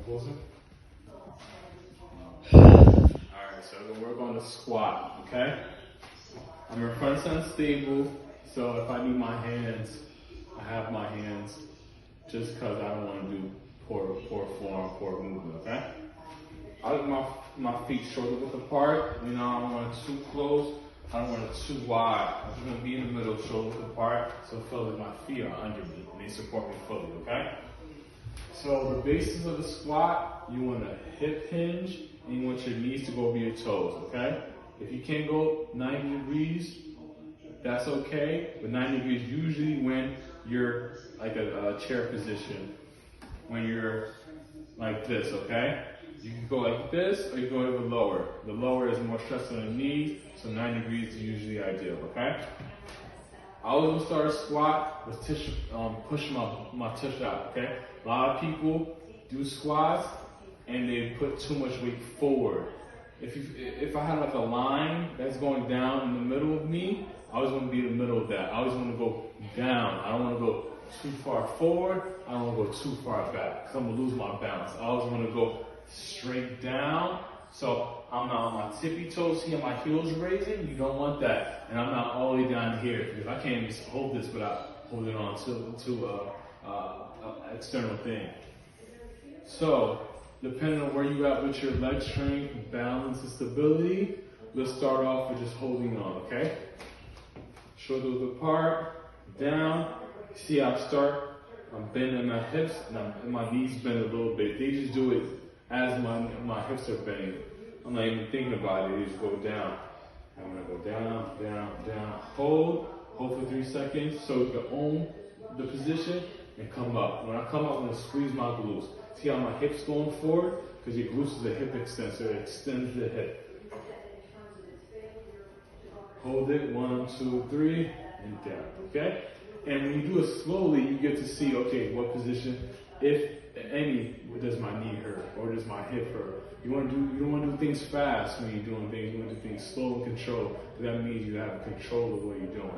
closer. Alright, so we're gonna work on the squat, okay? I'm in front side stable, so if I need my hands, I have my hands, just because I don't want to do poor form, poor movement, okay? I like my feet shoulder width apart, I don't want it too close, I don't want it too wide. I'm just gonna be in the middle, shoulder width apart, so I feel like my feet are under me, and they support me fully, okay? So the basis of the squat, you want a hip hinge, and you want your knees to go over your toes, okay? If you can't go 90 degrees, that's okay, but 90 degrees usually when you're like a chair position, when you're like this, okay? You can go like this, or you can go even lower. The lower is more stress on the knees, so 90 degrees is usually ideal, okay? I always start a squat with push my tush out, okay? A lot of people do squats and they put too much weight forward. If I had like a line that's going down in the middle of me, I always want to be in the middle of that. I always want to go down. I don't want to go too far forward. I don't want to go too far back because I'm going to lose my balance. I always want to go straight down. So I'm not on my tippy toes here, my heels raising. You don't want that. And I'm not all the way down here because I can't even hold this without holding on to an external thing. So depending on where you at with your leg strength, balance, and stability, let's start off with just holding on, okay? Shoulders apart, down. See how I start? I'm bending my hips and my knees bend a little bit. They just do it as my hips are bending. I'm not even thinking about it, they just go down. I'm gonna go down, down, down. Hold for 3 seconds so you can own the position and come up. When I come up, I'm gonna squeeze my glutes. See how my hips going forward? Because your glutes is a hip extensor, it extends the hip. Hold it, 1, 2, 3, and down, okay? And when you do it slowly, you get to see, okay, what position, if any, does my knee hurt or does my hip hurt? You don't want to do things fast when you're doing things. You want to do things slow and controlled. That means you have control of what you're doing.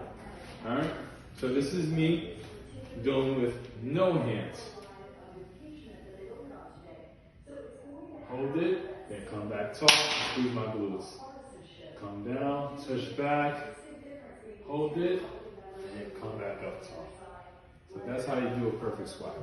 All right. So this is me doing with no hands. Hold it, then come back tall. Squeeze my glutes. Come down, touch back, hold it, and come back up tall. So that's how you do a perfect squat.